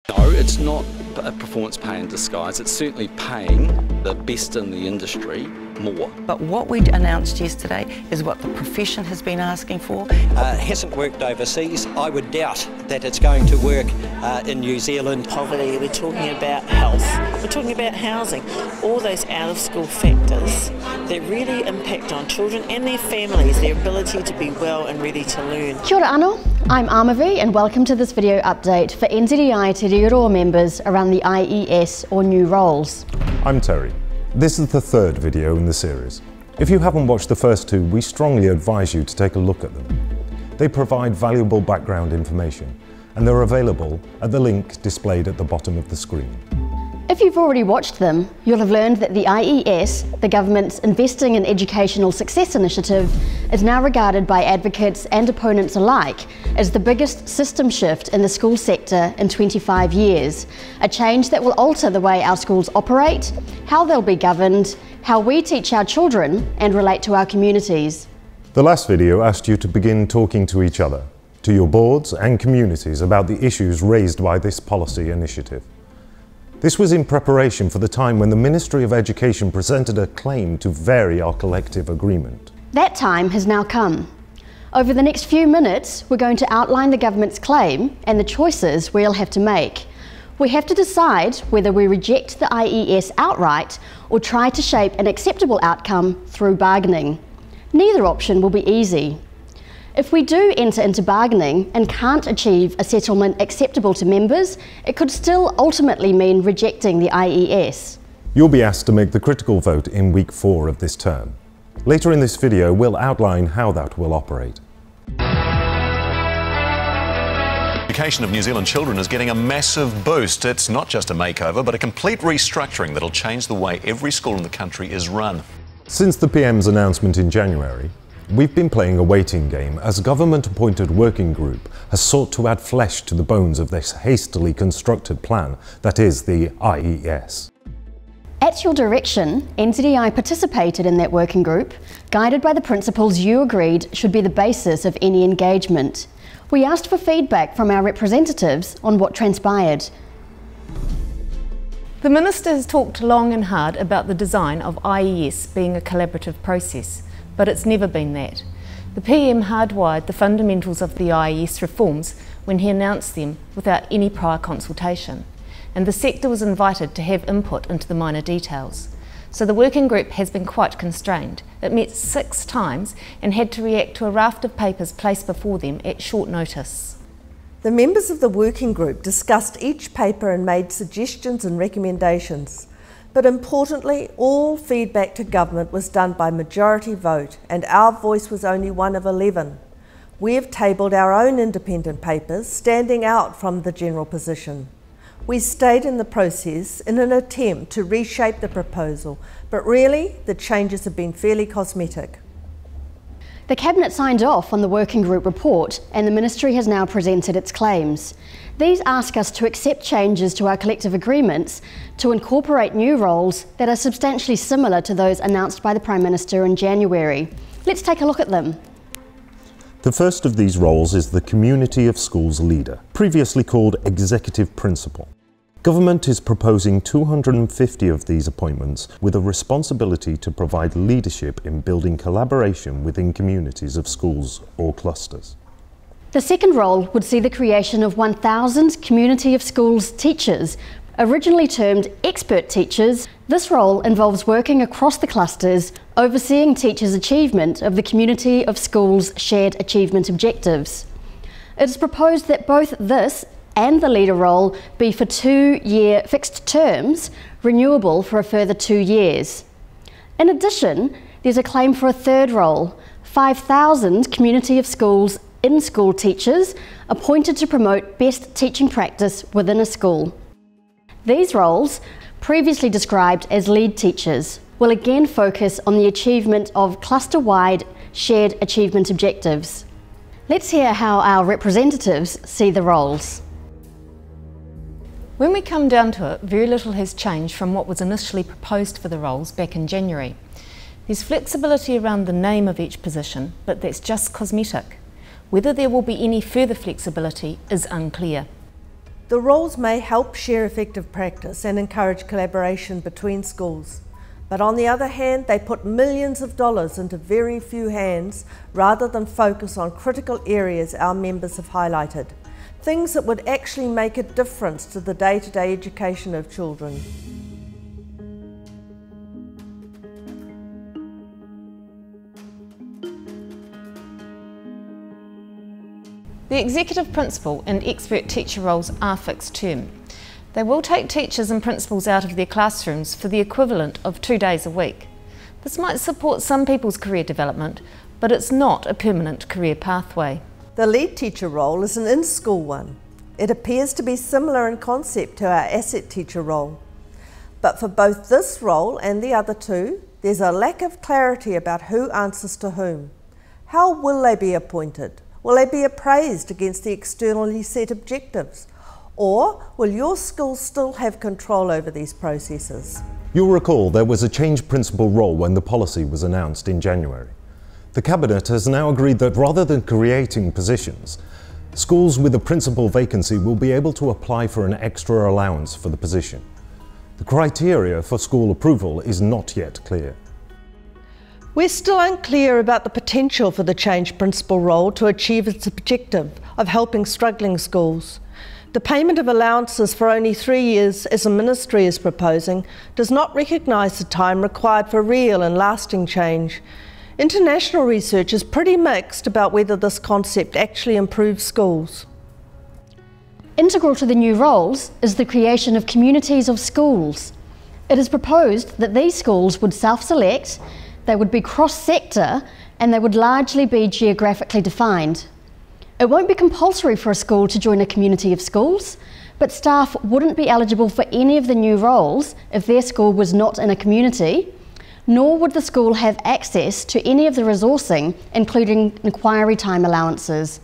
No, it's not a performance pay in disguise. It's certainly paying the best in the industry more. But what we announced yesterday is what the profession has been asking for. Hasn't worked overseas. I would doubt that it's going to work in New Zealand. Poverty, we're talking about health, we're talking about housing, all those out-of-school factors that really impact on children and their families, their ability to be well and ready to learn. Kia ora anō, I'm Amavi and welcome to this video update for NZEI Te Reo members around the IES or new roles. I'm Terry. This is the third video in the series. If you haven't watched the first two, we strongly advise you to take a look at them. They provide valuable background information and they're available at the link displayed at the bottom of the screen. If you've already watched them, you'll have learned that the IES, the government's Investing in Educational Success initiative, is now regarded by advocates and opponents alike as the biggest system shift in the school sector in 25 years, a change that will alter the way our schools operate, how they'll be governed, how we teach our children and relate to our communities. The last video asked you to begin talking to each other, to your boards and communities about the issues raised by this policy initiative. This was in preparation for the time when the Ministry of Education presented a claim to vary our collective agreement. That time has now come. Over the next few minutes, we're going to outline the government's claim and the choices we'll have to make. We have to decide whether we reject the IES outright or try to shape an acceptable outcome through bargaining. Neither option will be easy. If we do enter into bargaining and can't achieve a settlement acceptable to members, it could still ultimately mean rejecting the IES. You'll be asked to make the critical vote in week 4 of this term. Later in this video, we'll outline how that will operate. Education of New Zealand children is getting a massive boost. It's not just a makeover, but a complete restructuring that'll change the way every school in the country is run. Since the PM's announcement in January, we've been playing a waiting game as a government-appointed working group has sought to add flesh to the bones of this hastily constructed plan that is the IES. At your direction, NZEI participated in that working group, guided by the principles you agreed should be the basis of any engagement. We asked for feedback from our representatives on what transpired. The Minister has talked long and hard about the design of IES being a collaborative process. But it's never been that. The PM hardwired the fundamentals of the IES reforms when he announced them without any prior consultation, and the sector was invited to have input into the minor details. So the working group has been quite constrained. It met 6 times and had to react to a raft of papers placed before them at short notice. The members of the working group discussed each paper and made suggestions and recommendations. But importantly, all feedback to government was done by majority vote and our voice was only one of 11. We have tabled our own independent papers, standing out from the general position. We stayed in the process in an attempt to reshape the proposal, but really the changes have been fairly cosmetic. The Cabinet signed off on the working group report and the Ministry has now presented its claims. These ask us to accept changes to our collective agreements to incorporate new roles that are substantially similar to those announced by the Prime Minister in January. Let's take a look at them. The first of these roles is the Community of Schools Leader, previously called Executive Principal. Government is proposing 250 of these appointments with a responsibility to provide leadership in building collaboration within communities of schools or clusters. The second role would see the creation of 1,000 Community of Schools teachers, originally termed expert teachers. This role involves working across the clusters, overseeing teachers' achievement of the Community of Schools shared achievement objectives. It is proposed that both this and the leader role be for 2-year fixed terms, renewable for a further 2 years. In addition, there's a claim for a third role, 5,000 Community of Schools in-school teachers appointed to promote best teaching practice within a school. These roles, previously described as lead teachers, will again focus on the achievement of cluster-wide shared achievement objectives. Let's hear how our representatives see the roles. When we come down to it, very little has changed from what was initially proposed for the roles back in January. There's flexibility around the name of each position, but that's just cosmetic. Whether there will be any further flexibility is unclear. The roles may help share effective practice and encourage collaboration between schools. But on the other hand, they put millions of dollars into very few hands rather than focus on critical areas our members have highlighted, things that would actually make a difference to the day-to-day education of children. The executive principal and expert teacher roles are fixed term. They will take teachers and principals out of their classrooms for the equivalent of 2 days a week. This might support some people's career development, but it's not a permanent career pathway. The lead teacher role is an in-school one. It appears to be similar in concept to our asset teacher role. But for both this role and the other two, there's a lack of clarity about who answers to whom. How will they be appointed? Will they be appraised against the externally set objectives? Or will your school still have control over these processes? You'll recall there was a change principal role when the policy was announced in January. The Cabinet has now agreed that rather than creating positions, schools with a principal vacancy will be able to apply for an extra allowance for the position. The criteria for school approval is not yet clear. We're still unclear about the potential for the change principal role to achieve its objective of helping struggling schools. The payment of allowances for only 3 years, as the Ministry is proposing, does not recognise the time required for real and lasting change. International research is pretty mixed about whether this concept actually improves schools. Integral to the new roles is the creation of communities of schools. It is proposed that these schools would self-select, they would be cross-sector, and they would largely be geographically defined. It won't be compulsory for a school to join a community of schools, but staff wouldn't be eligible for any of the new roles if their school was not in a community, nor would the school have access to any of the resourcing, including inquiry time allowances.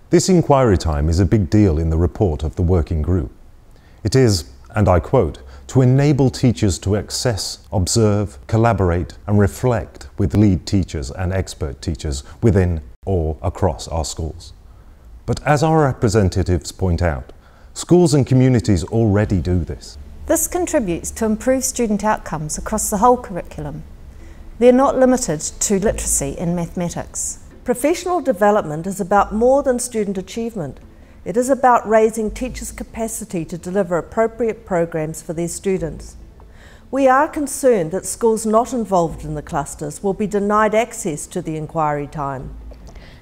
This inquiry time is a big deal in the report of the working group. It is, and I quote, to enable teachers to access, observe, collaborate and reflect with lead teachers and expert teachers within or across our schools. But as our representatives point out, schools and communities already do this. This contributes to improved student outcomes across the whole curriculum. They're not limited to literacy and mathematics. Professional development is about more than student achievement. It is about raising teachers' capacity to deliver appropriate programs for their students. We are concerned that schools not involved in the clusters will be denied access to the inquiry time.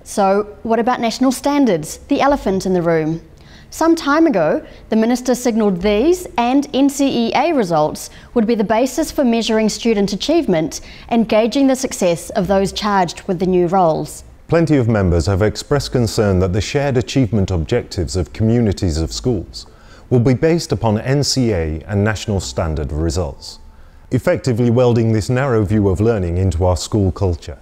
So, what about national standards, the elephant in the room? Some time ago, the Minister signalled these and NCEA results would be the basis for measuring student achievement and gauging the success of those charged with the new roles. Plenty of members have expressed concern that the shared achievement objectives of communities of schools will be based upon NCEA and national standard results, effectively welding this narrow view of learning into our school culture.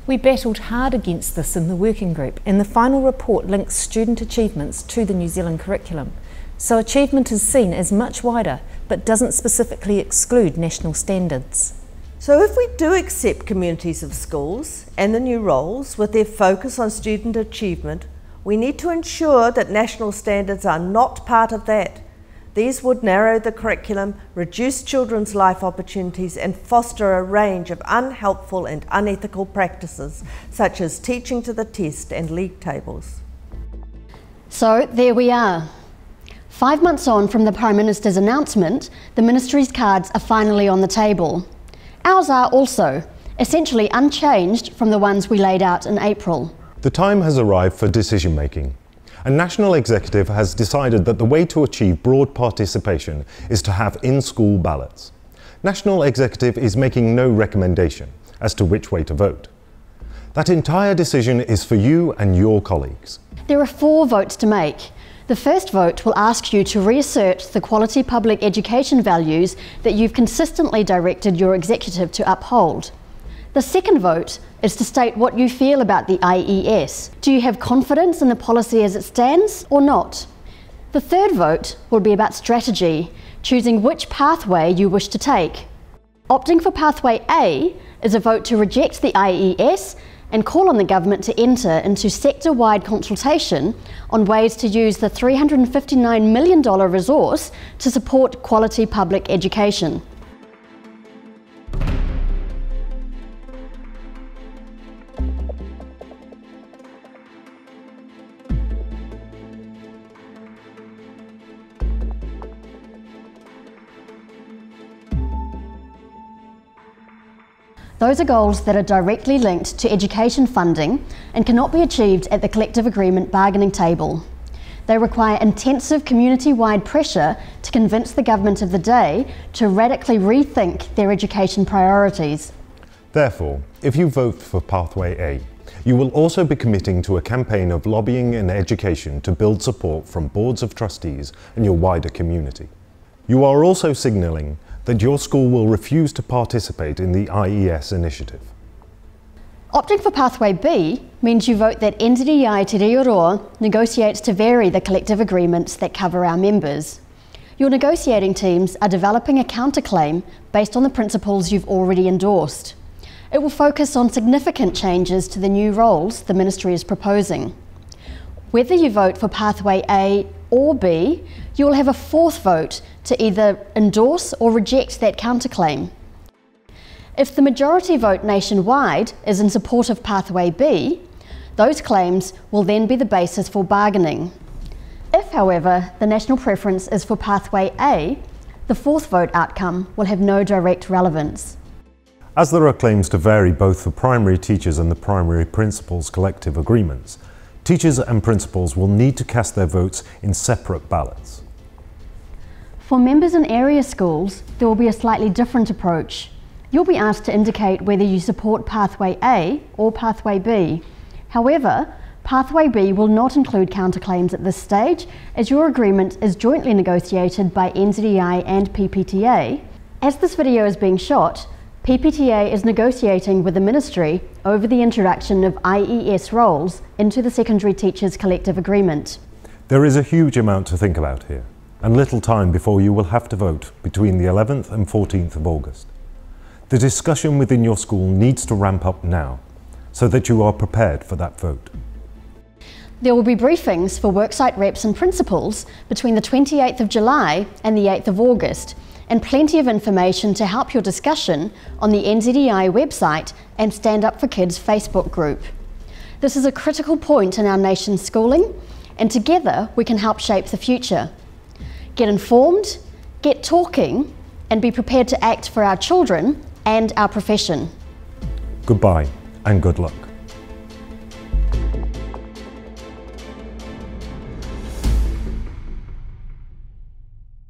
We battled hard against this in the working group, and the final report links student achievements to the New Zealand curriculum. So achievement is seen as much wider, but doesn't specifically exclude national standards. So if we do accept communities of schools and the new roles with their focus on student achievement, we need to ensure that national standards are not part of that. These would narrow the curriculum, reduce children's life opportunities and foster a range of unhelpful and unethical practices, such as teaching to the test and league tables. So there we are. 5 months on from the Prime Minister's announcement, the Ministry's cards are finally on the table. Ours are also, essentially unchanged from the ones we laid out in April. The time has arrived for decision making. A national executive has decided that the way to achieve broad participation is to have in-school ballots. National executive is making no recommendation as to which way to vote. That entire decision is for you and your colleagues. There are 4 votes to make. The first vote will ask you to reassert the quality public education values that you've consistently directed your executive to uphold. The second vote is to state what you feel about the IES. Do you have confidence in the policy as it stands or not? The third vote will be about strategy, choosing which pathway you wish to take. Opting for pathway A is a vote to reject the IES and call on the government to enter into sector-wide consultation on ways to use the $359 million resource to support quality public education. Those are goals that are directly linked to education funding and cannot be achieved at the collective agreement bargaining table. They require intensive community-wide pressure to convince the government of the day to radically rethink their education priorities. Therefore, if you vote for Pathway A, you will also be committing to a campaign of lobbying and education to build support from boards of trustees and your wider community. You are also signalling that your school will refuse to participate in the IES initiative. Opting for Pathway B means you vote that NZEI Te Reo Roa negotiates to vary the collective agreements that cover our members. Your negotiating teams are developing a counterclaim based on the principles you've already endorsed. It will focus on significant changes to the new roles the Ministry is proposing. Whether you vote for Pathway A or B, you will have a fourth vote to either endorse or reject that counterclaim. If the majority vote nationwide is in support of Pathway B, those claims will then be the basis for bargaining. If, however, the national preference is for Pathway A, the fourth vote outcome will have no direct relevance. As there are claims to vary both the primary teachers and the primary principals' collective agreements, teachers and principals will need to cast their votes in separate ballots. For members in area schools, there will be a slightly different approach. You'll be asked to indicate whether you support Pathway A or Pathway B. However, Pathway B will not include counterclaims at this stage, as your agreement is jointly negotiated by NZEI and PPTA. As this video is being shot, PPTA is negotiating with the Ministry over the introduction of IES roles into the Secondary Teachers Collective Agreement. There is a huge amount to think about here, and little time before you will have to vote between the 11th and 14th of August. The discussion within your school needs to ramp up now, so that you are prepared for that vote. There will be briefings for worksite reps and principals between the 28th of July and the 8th of August, and plenty of information to help your discussion on the NZEI website and Stand Up for Kids Facebook group. This is a critical point in our nation's schooling, and together we can help shape the future. Get informed, get talking, and be prepared to act for our children and our profession. Goodbye and good luck.